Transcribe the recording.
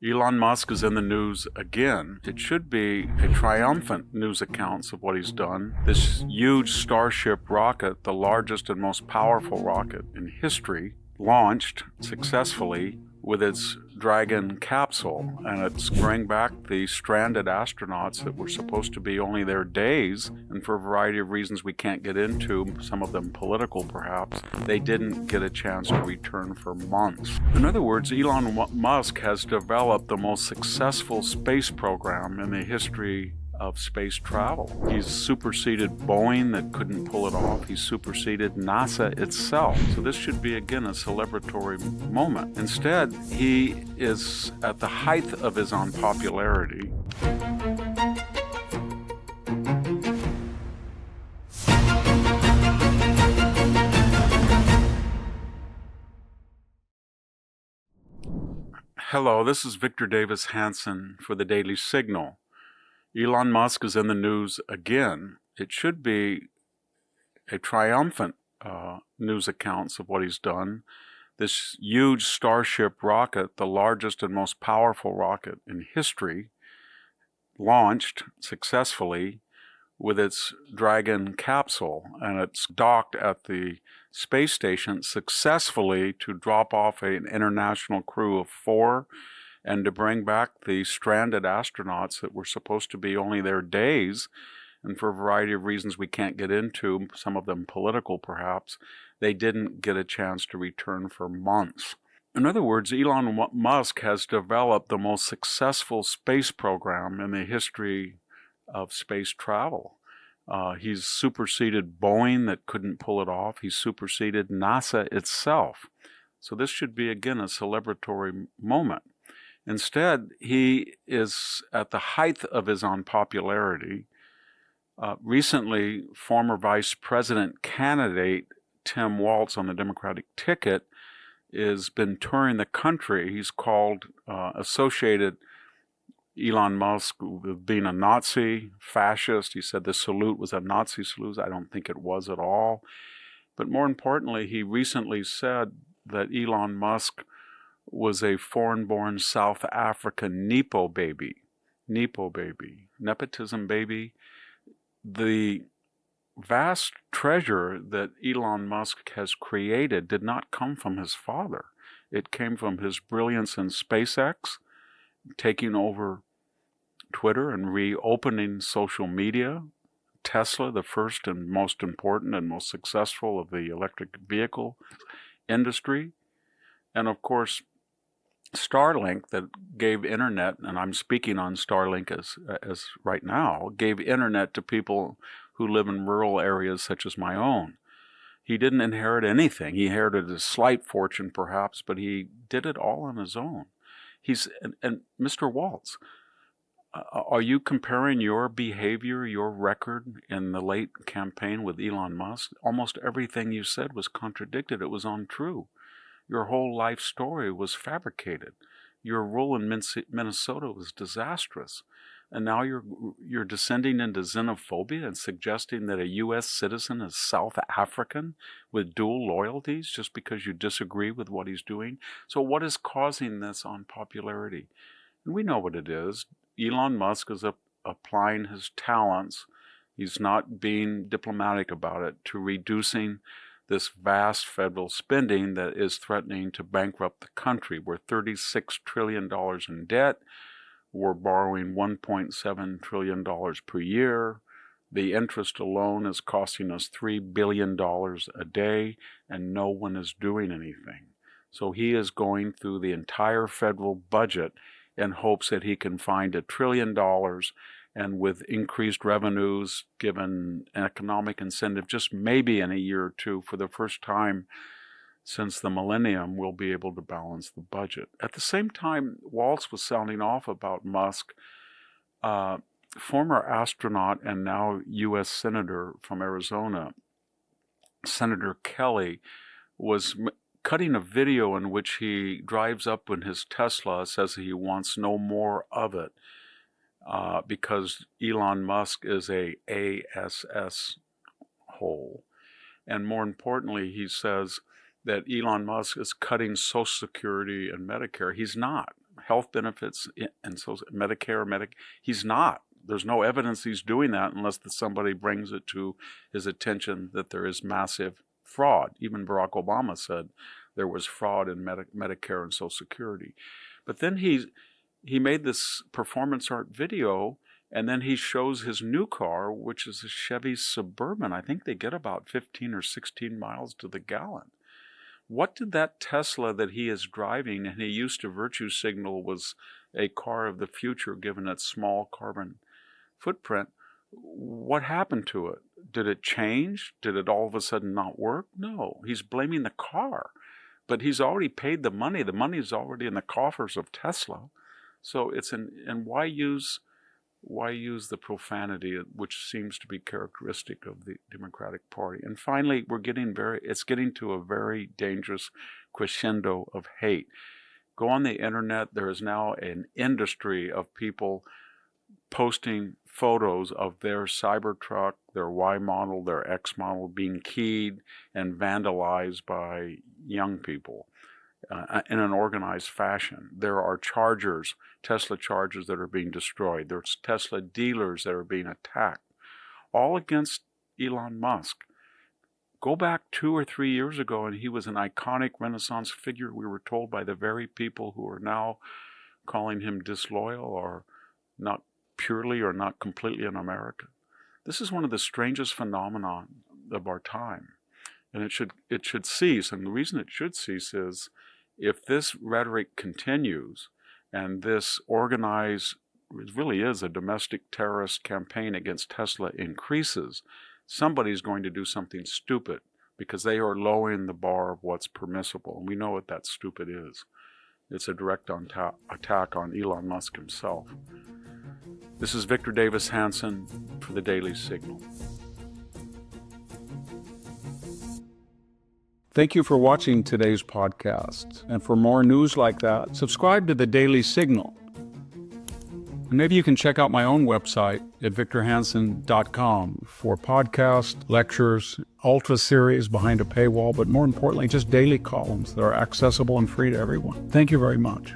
Elon Musk is in the news again. It should be a triumphant news accounts of what he's done. This huge Starship rocket, the largest and most powerful rocket in history, launched successfully with its Dragon capsule, and it's bringing back the stranded astronauts that were supposed to be only there days, and for a variety of reasons we can't get into, some of them political perhaps, they didn't get a chance to return for months. In other words, Elon Musk has developed the most successful space program in the history of space travel. He's superseded Boeing that couldn't pull it off. He's superseded NASA itself. So this should be, again, a celebratory moment. Instead, he is at the height of his unpopularity. Hello, this is Victor Davis Hanson for the Daily Signal. Elon Musk is in the news again. It should be a triumphant news accounts of what he's done. This huge Starship rocket, the largest and most powerful rocket in history, launched successfully with its Dragon capsule, and it's docked at the space station successfully to drop off an international crew of 4 and to bring back the stranded astronauts that were supposed to be only there days, and for a variety of reasons we can't get into, some of them political perhaps, they didn't get a chance to return for months. In other words, Elon Musk has developed the most successful space program in the history of space travel. He's superseded Boeing that couldn't pull it off. He's superseded NASA itself. So this should be, again, a celebratory moment. Instead, he is at the height of his unpopularity. Recently, former vice president candidate Tim Walz on the Democratic ticket has been touring the country. He's associated Elon Musk with being a Nazi, fascist. He said the salute was a Nazi salute. I don't think it was at all. But more importantly, he recently said that Elon Musk was a foreign-born South African Nepo baby. Nepotism baby. The vast treasure that Elon Musk has created did not come from his father. It came from his brilliance in SpaceX, taking over Twitter and reopening social media, Tesla, the first and most important and most successful of the electric vehicle industry, and of course Starlink that gave internet, and I'm speaking on Starlink as right now, gave internet to people who live in rural areas such as my own. He didn't inherit anything. He inherited a slight fortune perhaps, but he did it all on his own. And Mr. Walz, are you comparing your behavior, your record in the late campaign with Elon Musk? Almost everything you said was contradicted. It was untrue. Your whole life story was fabricated. Your rule in Minnesota was disastrous. And now you're descending into xenophobia and suggesting that a U.S. citizen is South African with dual loyalties just because you disagree with what he's doing. So what is causing this unpopularity? And we know what it is. Elon Musk is applying his talents. He's not being diplomatic about it, to reducing this vast federal spending that is threatening to bankrupt the country. We're $36 trillion in debt. We're borrowing $1.7 trillion per year. The interest alone is costing us $3 billion a day, and no one is doing anything. So he is going through the entire federal budget in hopes that he can find $1 trillion, and with increased revenues, given an economic incentive, just maybe in a year or two, for the first time since the millennium, we'll be able to balance the budget. At the same time, Walz was sounding off about Musk. Former astronaut and now U.S. Senator from Arizona, Senator Kelly, was cutting a video in which he drives up in his Tesla, says he wants no more of it. Because Elon Musk is a ASS hole. And more importantly, he says that Elon Musk is cutting Social Security and Medicare. He's not. health benefits and so Medicare. He's not. There's no evidence he's doing that unless somebody brings it to his attention that there is massive fraud. Even Barack Obama said there was fraud in Medicare and Social Security. But then he made this performance art video, and then he shows his new car, which is a Chevy Suburban. I think they get about 15 or 16 miles to the gallon. What did that Tesla that he is driving, and he used to virtue signal was a car of the future given its small carbon footprint, what happened to it? Did it change? Did it all of a sudden not work? No, he's blaming the car. But he's already paid the money. The money is already in the coffers of Tesla. So and why use the profanity, which seems to be characteristic of the Democratic Party? And finally, it's getting to a very dangerous crescendo of hate. Go on the internet. There is now an industry of people posting photos of their Cybertruck, their Y model, their X model being keyed and vandalized by young people in an organized fashion. There are Tesla Chargers that are being destroyed. There's Tesla dealers that are being attacked, all against Elon Musk. Go back 2 or 3 years ago, and he was an iconic Renaissance figure, we were told, by the very people who are now calling him disloyal or not purely or not completely an American. This is one of the strangest phenomena of our time, and it should cease. And the reason it should cease is if this rhetoric continues and this organized, it really is a domestic terrorist campaign against Tesla increases, somebody's going to do something stupid because they are lowering the bar of what's permissible. And we know what that stupid is. It's a direct attack on Elon Musk himself. This is Victor Davis Hanson for the Daily Signal. Thank you for watching today's podcast. And for more news like that, subscribe to the Daily Signal. And maybe you can check out my own website at victorhanson.com for podcasts, lectures, ultra series behind a paywall, but more importantly, just daily columns that are accessible and free to everyone. Thank you very much.